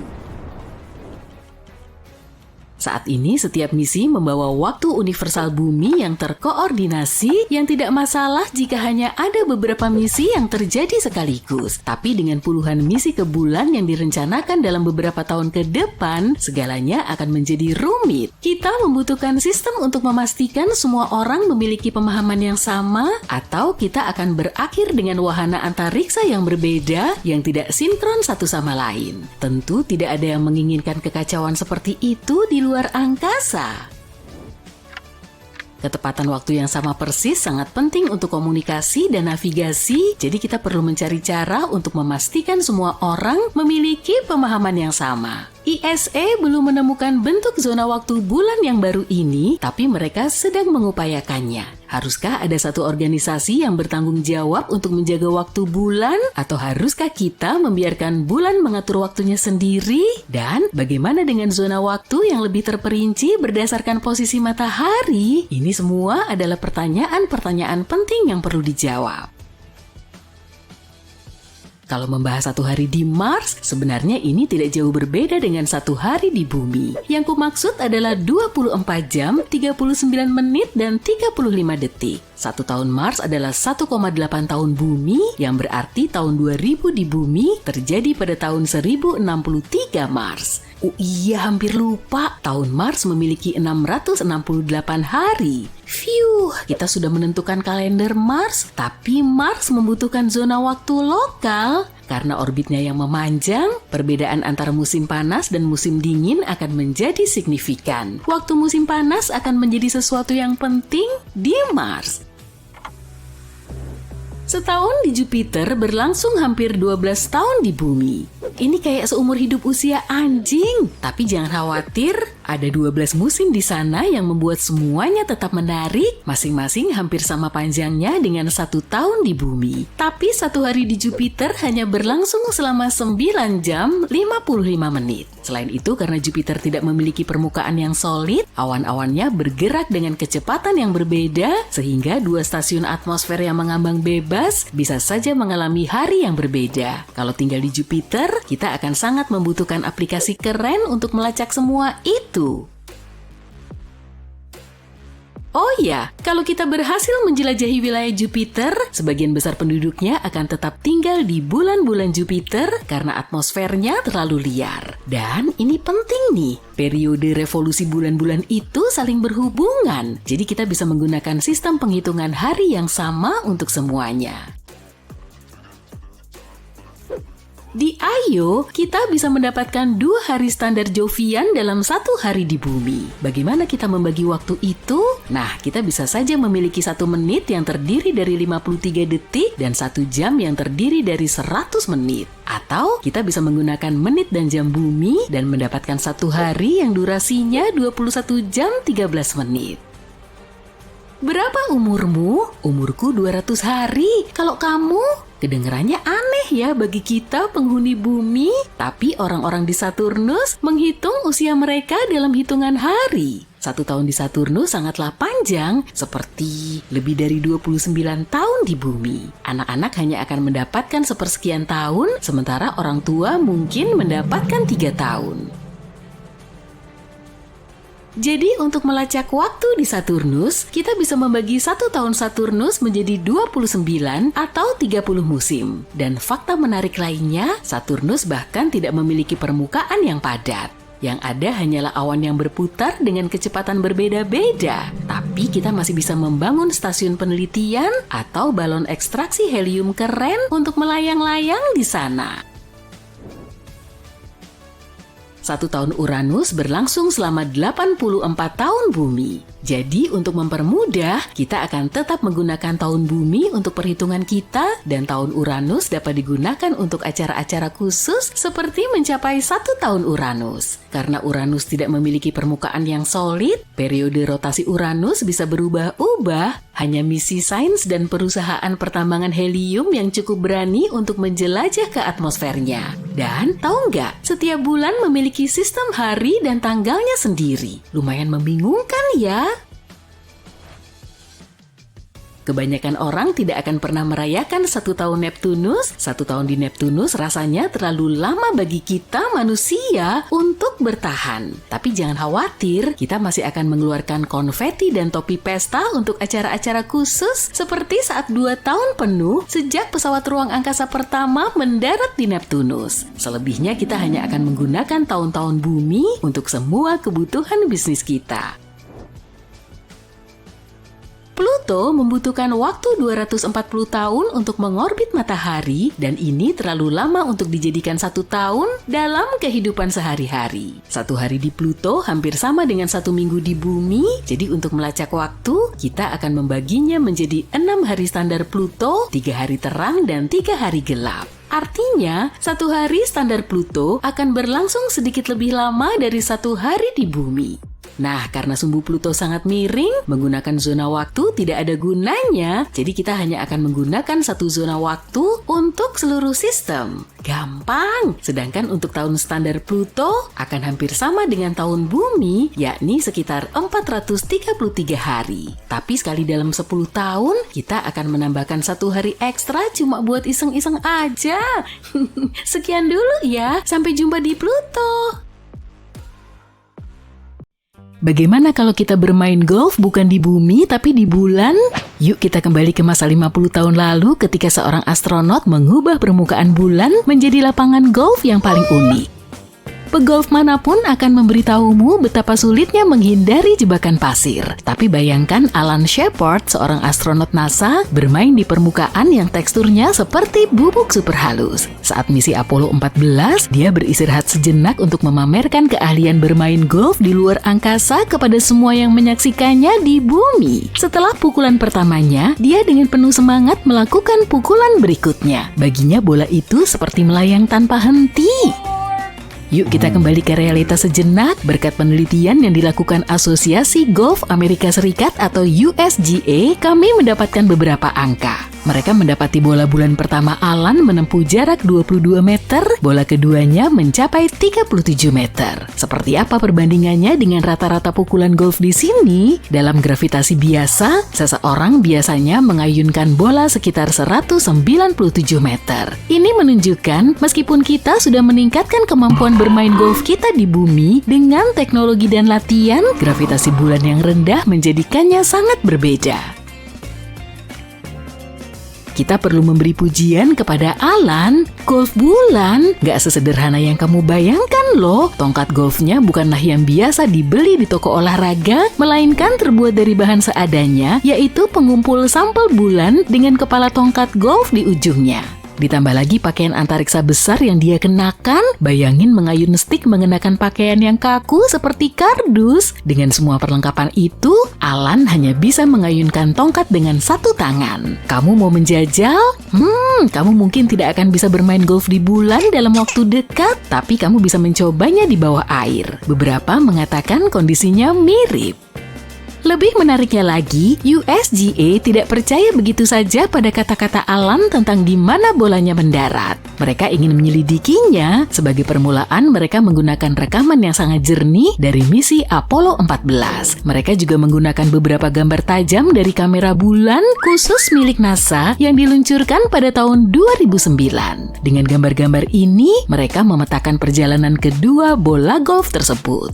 Speaker 3: Saat ini setiap misi membawa waktu universal bumi yang terkoordinasi yang tidak masalah jika hanya ada beberapa misi yang terjadi sekaligus. Tapi dengan puluhan misi ke bulan yang direncanakan dalam beberapa tahun ke depan, segalanya akan menjadi rumit. Kita membutuhkan sistem untuk memastikan semua orang memiliki pemahaman yang sama, atau kita akan berakhir dengan wahana antariksa yang berbeda yang tidak sinkron satu sama lain. Tentu tidak ada yang menginginkan kekacauan seperti itu di luar angkasa. Ketepatan waktu yang sama persis sangat penting untuk komunikasi dan navigasi, jadi kita perlu mencari cara untuk memastikan semua orang memiliki pemahaman yang sama. ESA belum menemukan bentuk zona waktu bulan yang baru ini, tapi mereka sedang mengupayakannya. Haruskah ada satu organisasi yang bertanggung jawab untuk menjaga waktu bulan? Atau haruskah kita membiarkan bulan mengatur waktunya sendiri? Dan bagaimana dengan zona waktu yang lebih terperinci berdasarkan posisi matahari? Ini semua adalah pertanyaan-pertanyaan penting yang perlu dijawab. Kalau membahas satu hari di Mars, sebenarnya ini tidak jauh berbeda dengan satu hari di Bumi. Yang kumaksud adalah 24 jam, 39 menit, dan 35 detik. Satu tahun Mars adalah 1,8 tahun Bumi, yang berarti tahun 2000 di Bumi terjadi pada tahun 1063 Mars. Oh iya, hampir lupa. Tahun Mars memiliki 668 hari. Phew, kita sudah menentukan kalender Mars, tapi Mars membutuhkan zona waktu lokal. Karena orbitnya yang memanjang, perbedaan antara musim panas dan musim dingin akan menjadi signifikan. Waktu musim panas akan menjadi sesuatu yang penting di Mars. Setahun di Jupiter berlangsung hampir 12 tahun di Bumi. Ini kayak seumur hidup usia anjing. Tapi jangan khawatir, ada 12 musim di sana yang membuat semuanya tetap menarik. Masing-masing hampir sama panjangnya dengan 1 tahun di Bumi. Tapi satu hari di Jupiter hanya berlangsung selama 9 jam 55 menit. Selain itu, karena Jupiter tidak memiliki permukaan yang solid, awan-awannya bergerak dengan kecepatan yang berbeda, sehingga 2 stasiun atmosfer yang mengambang bebas bisa saja mengalami hari yang berbeda. Kalau tinggal di Jupiter, kita akan sangat membutuhkan aplikasi keren untuk melacak semua itu. Oh ya, kalau kita berhasil menjelajahi wilayah Jupiter, sebagian besar penduduknya akan tetap tinggal di bulan-bulan Jupiter karena atmosfernya terlalu liar. Dan ini penting nih, periode revolusi bulan-bulan itu saling berhubungan. Jadi kita bisa menggunakan sistem penghitungan hari yang sama untuk semuanya. Di Io, kita bisa mendapatkan 2 hari standar Jovian dalam 1 hari di bumi. Bagaimana kita membagi waktu itu? Nah, kita bisa saja memiliki 1 menit yang terdiri dari 53 detik dan 1 jam yang terdiri dari 100 menit. Atau kita bisa menggunakan menit dan jam bumi dan mendapatkan 1 hari yang durasinya 21 jam 13 menit. Berapa umurmu? Umurku 200 hari. Kalau kamu? Kedengarannya aneh ya bagi kita penghuni bumi, tapi orang-orang di Saturnus menghitung usia mereka dalam hitungan hari. 1 tahun di Saturnus sangatlah panjang, seperti lebih dari 29 tahun di bumi. Anak-anak hanya akan mendapatkan sepersekian tahun, sementara orang tua mungkin mendapatkan 3 tahun. Jadi untuk melacak waktu di Saturnus, kita bisa membagi 1 tahun Saturnus menjadi 29 atau 30 musim. Dan fakta menarik lainnya, Saturnus bahkan tidak memiliki permukaan yang padat. Yang ada hanyalah awan yang berputar dengan kecepatan berbeda-beda. Tapi kita masih bisa membangun stasiun penelitian atau balon ekstraksi helium keren untuk melayang-layang di sana. 1 tahun Uranus berlangsung selama 84 tahun bumi. Jadi untuk mempermudah, kita akan tetap menggunakan tahun bumi untuk perhitungan kita dan tahun Uranus dapat digunakan untuk acara-acara khusus seperti mencapai 1 tahun Uranus. Karena Uranus tidak memiliki permukaan yang solid, periode rotasi Uranus bisa berubah-ubah. Hanya misi sains dan perusahaan pertambangan helium yang cukup berani untuk menjelajah ke atmosfernya. Dan tahu nggak, setiap bulan memiliki sistem hari dan tanggalnya sendiri. Lumayan membingungkan ya. Kebanyakan orang tidak akan pernah merayakan 1 tahun Neptunus. 1 tahun di Neptunus rasanya terlalu lama bagi kita manusia untuk bertahan. Tapi jangan khawatir, kita masih akan mengeluarkan konfeti dan topi pesta untuk acara-acara khusus seperti saat 2 tahun penuh sejak pesawat ruang angkasa pertama mendarat di Neptunus. Selebihnya kita hanya akan menggunakan tahun-tahun bumi untuk semua kebutuhan bisnis kita. Pluto membutuhkan waktu 240 tahun untuk mengorbit matahari dan ini terlalu lama untuk dijadikan 1 tahun dalam kehidupan sehari-hari. 1 hari di Pluto hampir sama dengan 1 minggu di bumi, jadi untuk melacak waktu, kita akan membaginya menjadi 6 hari standar Pluto, 3 hari terang dan 3 hari gelap. Artinya, 1 hari standar Pluto akan berlangsung sedikit lebih lama dari 1 hari di bumi. Nah, karena sumbu Pluto sangat miring, menggunakan zona waktu tidak ada gunanya, jadi kita hanya akan menggunakan 1 zona waktu untuk seluruh sistem. Gampang! Sedangkan untuk tahun standar Pluto akan hampir sama dengan tahun bumi, yakni sekitar 433 hari. Tapi sekali dalam 10 tahun, kita akan menambahkan 1 hari ekstra cuma buat iseng-iseng aja. Sekian dulu ya, sampai jumpa di Pluto. Bagaimana kalau kita bermain golf bukan di bumi tapi di bulan? Yuk kita kembali ke masa 50 tahun lalu ketika seorang astronot mengubah permukaan bulan menjadi lapangan golf yang paling unik. Pegolf manapun akan memberitahumu betapa sulitnya menghindari jebakan pasir. Tapi bayangkan Alan Shepard, seorang astronot NASA, bermain di permukaan yang teksturnya seperti bubuk super halus. Saat misi Apollo 14, dia beristirahat sejenak untuk memamerkan keahlian bermain golf di luar angkasa kepada semua yang menyaksikannya di bumi. Setelah pukulan pertamanya, dia dengan penuh semangat melakukan pukulan berikutnya. Baginya bola itu seperti melayang tanpa henti. Yuk kita kembali ke realitas sejenak. Berkat penelitian yang dilakukan Asosiasi Golf Amerika Serikat atau USGA, kami mendapatkan beberapa angka. Mereka mendapati bola bulan pertama Alan menempuh jarak 22 meter, bola keduanya mencapai 37 meter. Seperti apa perbandingannya dengan rata-rata pukulan golf di sini? Dalam gravitasi biasa, seseorang biasanya mengayunkan bola sekitar 197 meter. Ini menunjukkan meskipun kita sudah meningkatkan kemampuan bermain golf kita di bumi, dengan teknologi dan latihan, gravitasi bulan yang rendah menjadikannya sangat berbeda. Kita perlu memberi pujian kepada Alan. Golf bulan gak sesederhana yang kamu bayangkan loh. Tongkat golfnya bukanlah yang biasa dibeli di toko olahraga, melainkan terbuat dari bahan seadanya, yaitu pengumpul sampel bulan dengan kepala tongkat golf di ujungnya. Ditambah lagi pakaian antariksa besar yang dia kenakan. Bayangin mengayun stick mengenakan pakaian yang kaku seperti kardus. Dengan semua perlengkapan itu, Alan hanya bisa mengayunkan tongkat dengan satu tangan. Kamu mau menjajal? Kamu mungkin tidak akan bisa bermain golf di bulan dalam waktu dekat, tapi kamu bisa mencobanya di bawah air. Beberapa mengatakan kondisinya mirip. Lebih menariknya lagi, USGA tidak percaya begitu saja pada kata-kata Alan tentang di mana bolanya mendarat. Mereka ingin menyelidikinya. Sebagai permulaan, mereka menggunakan rekaman yang sangat jernih dari misi Apollo 14. Mereka juga menggunakan beberapa gambar tajam dari kamera bulan khusus milik NASA yang diluncurkan pada tahun 2009. Dengan gambar-gambar ini, mereka memetakan perjalanan kedua bola golf tersebut.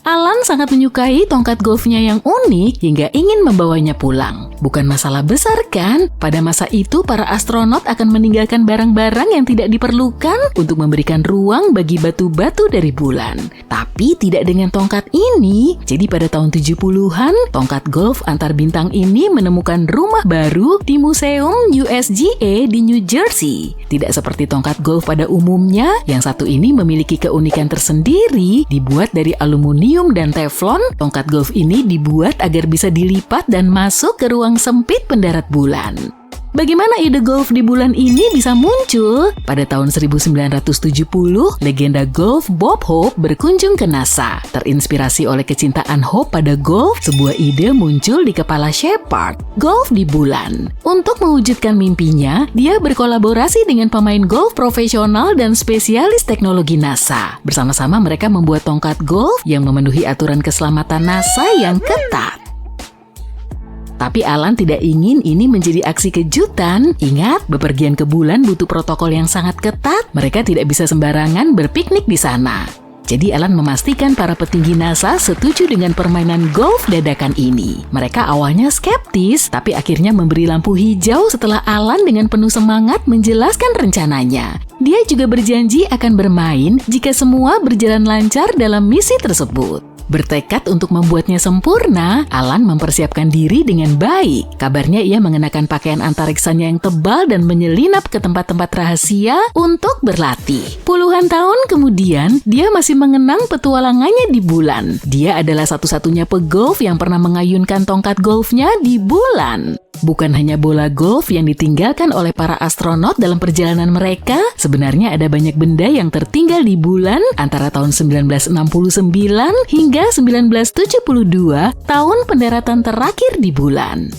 Speaker 3: Alan sangat menyukai tongkat golfnya yang unik hingga ingin membawanya pulang. Bukan masalah besar kan? Pada masa itu, para astronot akan meninggalkan barang-barang yang tidak diperlukan untuk memberikan ruang bagi batu-batu dari bulan. Tapi tidak dengan tongkat ini. Jadi pada tahun 70-an, tongkat golf antar bintang ini menemukan rumah baru di Museum USGA di New Jersey. Tidak seperti tongkat golf pada umumnya, yang satu ini memiliki keunikan tersendiri, dibuat dari aluminium dan teflon. Tongkat golf ini dibuat agar bisa dilipat dan masuk ke ruang sempit pendarat bulan. Bagaimana ide golf di bulan ini bisa muncul? Pada tahun 1970, legenda golf Bob Hope berkunjung ke NASA. Terinspirasi oleh kecintaan Hope pada golf, sebuah ide muncul di kepala Shepard, golf di bulan. Untuk mewujudkan mimpinya, dia berkolaborasi dengan pemain golf profesional dan spesialis teknologi NASA. Bersama-sama mereka membuat tongkat golf yang memenuhi aturan keselamatan NASA yang ketat. Tapi Alan tidak ingin ini menjadi aksi kejutan. Ingat, bepergian ke bulan butuh protokol yang sangat ketat. Mereka tidak bisa sembarangan berpiknik di sana. Jadi Alan memastikan para petinggi NASA setuju dengan permainan golf dadakan ini. Mereka awalnya skeptis, tapi akhirnya memberi lampu hijau setelah Alan dengan penuh semangat menjelaskan rencananya. Dia juga berjanji akan bermain jika semua berjalan lancar dalam misi tersebut. Bertekad untuk membuatnya sempurna, Alan mempersiapkan diri dengan baik. Kabarnya ia mengenakan pakaian antariksanya yang tebal dan menyelinap ke tempat-tempat rahasia untuk berlatih. Puluhan tahun kemudian, dia masih mengenang petualangannya di bulan. Dia adalah satu-satunya pegolf yang pernah mengayunkan tongkat golfnya di bulan. Bukan hanya bola golf yang ditinggalkan oleh para astronot dalam perjalanan mereka, sebenarnya ada banyak benda yang tertinggal di bulan antara tahun 1969 hingga 1972, tahun pendaratan terakhir di bulan.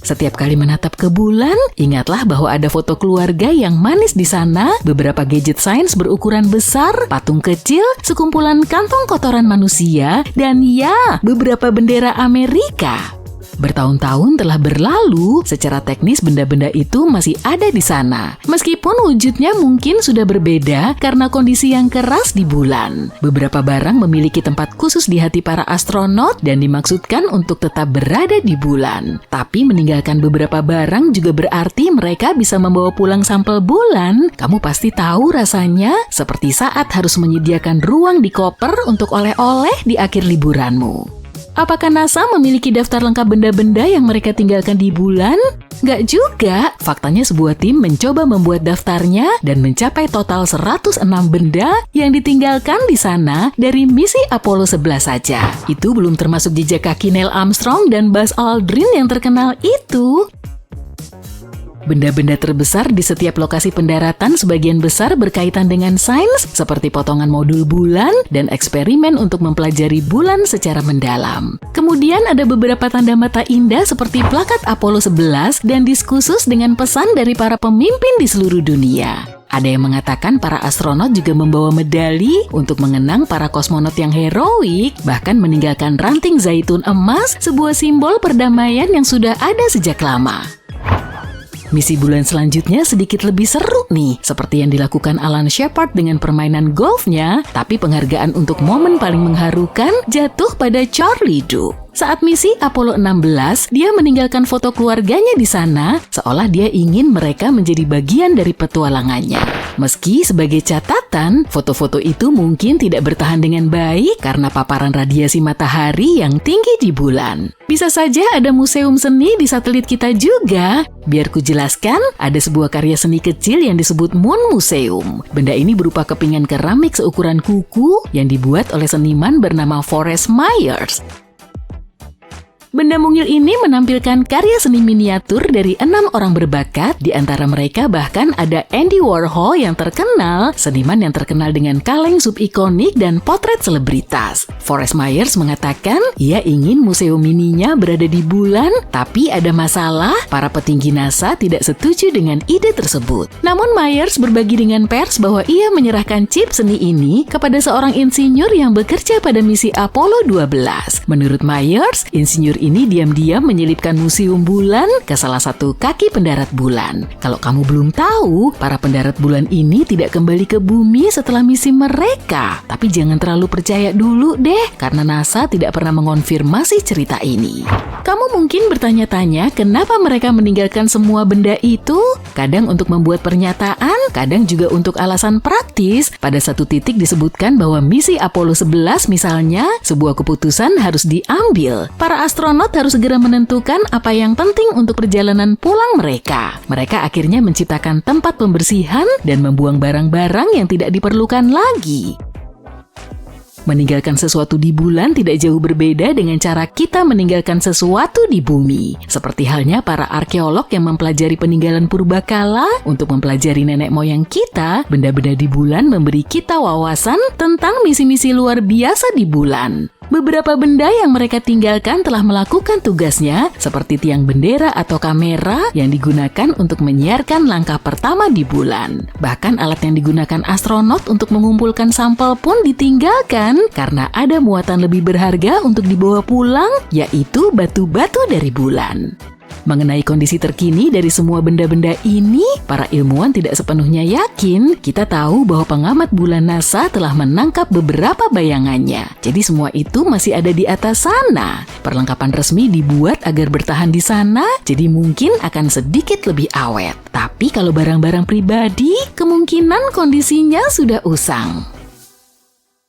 Speaker 3: Setiap kali menatap ke bulan, ingatlah bahwa ada foto keluarga yang manis di sana, beberapa gadget sains berukuran besar, patung kecil, sekumpulan kantong kotoran manusia, dan ya, beberapa bendera Amerika. Bertahun-tahun telah berlalu, secara teknis benda-benda itu masih ada di sana. Meskipun wujudnya mungkin sudah berbeda karena kondisi yang keras di bulan. Beberapa barang memiliki tempat khusus di hati para astronot dan dimaksudkan untuk tetap berada di bulan. Tapi meninggalkan beberapa barang juga berarti mereka bisa membawa pulang sampel bulan. Kamu pasti tahu rasanya, seperti saat harus menyediakan ruang di koper untuk oleh-oleh di akhir liburanmu. Apakah NASA memiliki daftar lengkap benda-benda yang mereka tinggalkan di bulan? Nggak juga. Faktanya sebuah tim mencoba membuat daftarnya dan mencapai total 106 benda yang ditinggalkan di sana dari misi Apollo 11 saja. Itu belum termasuk jejak kaki Neil Armstrong dan Buzz Aldrin yang terkenal itu. Benda-benda terbesar di setiap lokasi pendaratan sebagian besar berkaitan dengan sains seperti potongan modul bulan dan eksperimen untuk mempelajari bulan secara mendalam. Kemudian ada beberapa tanda mata indah seperti plakat Apollo 11 dan diskursus dengan pesan dari para pemimpin di seluruh dunia. Ada yang mengatakan para astronot juga membawa medali untuk mengenang para kosmonot yang heroik, bahkan meninggalkan ranting zaitun emas, sebuah simbol perdamaian yang sudah ada sejak lama. Misi bulan selanjutnya sedikit lebih seru nih, seperti yang dilakukan Alan Shepard dengan permainan golfnya, tapi penghargaan untuk momen paling mengharukan jatuh pada Charlie Duke. Saat misi Apollo 16, dia meninggalkan foto keluarganya di sana, seolah dia ingin mereka menjadi bagian dari petualangannya. Meski sebagai catatan, foto-foto itu mungkin tidak bertahan dengan baik karena paparan radiasi matahari yang tinggi di bulan. Bisa saja ada museum seni di satelit kita juga. Biar ku jelaskan, ada sebuah karya seni kecil yang disebut Moon Museum. Benda ini berupa kepingan keramik seukuran kuku yang dibuat oleh seniman bernama Forrest Myers. Benda mungil ini menampilkan karya seni miniatur dari 6 orang berbakat, di antara mereka bahkan ada Andy Warhol yang terkenal, seniman yang terkenal dengan kaleng subikonik dan potret selebritas. Forrest Myers mengatakan ia ingin museum mininya berada di bulan, tapi ada masalah, para petinggi NASA tidak setuju dengan ide tersebut. Namun Myers berbagi dengan pers bahwa ia menyerahkan chip seni ini kepada seorang insinyur yang bekerja pada misi Apollo 12. Menurut Myers, insinyur ini diam-diam menyelipkan museum bulan ke salah satu kaki pendarat bulan. Kalau kamu belum tahu, para pendarat bulan ini tidak kembali ke bumi setelah misi mereka. Tapi jangan terlalu percaya dulu deh, karena NASA tidak pernah mengonfirmasi cerita ini. Kamu mungkin bertanya-tanya kenapa mereka meninggalkan semua benda itu? Kadang untuk membuat pernyataan, kadang juga untuk alasan praktis. Pada satu titik disebutkan bahwa misi Apollo 11 misalnya, sebuah keputusan harus diambil. Para astronot harus segera menentukan apa yang penting untuk perjalanan pulang mereka. Mereka akhirnya menciptakan tempat pembersihan dan membuang barang-barang yang tidak diperlukan lagi. Meninggalkan sesuatu di bulan tidak jauh berbeda dengan cara kita meninggalkan sesuatu di bumi. Seperti halnya para arkeolog yang mempelajari peninggalan purbakala untuk mempelajari nenek moyang kita, benda-benda di bulan memberi kita wawasan tentang misi-misi luar biasa di bulan. Beberapa benda yang mereka tinggalkan telah melakukan tugasnya, seperti tiang bendera atau kamera yang digunakan untuk menyiarkan langkah pertama di bulan. Bahkan alat yang digunakan astronot untuk mengumpulkan sampel pun ditinggalkan karena ada muatan lebih berharga untuk dibawa pulang, yaitu batu-batu dari bulan. Mengenai kondisi terkini dari semua benda-benda ini, para ilmuwan tidak sepenuhnya yakin. Kita tahu bahwa pengamat bulan NASA telah menangkap beberapa bayangannya. Jadi semua itu masih ada di atas sana. Perlengkapan resmi dibuat agar bertahan di sana, jadi mungkin akan sedikit lebih awet. Tapi kalau barang-barang pribadi, kemungkinan kondisinya sudah usang.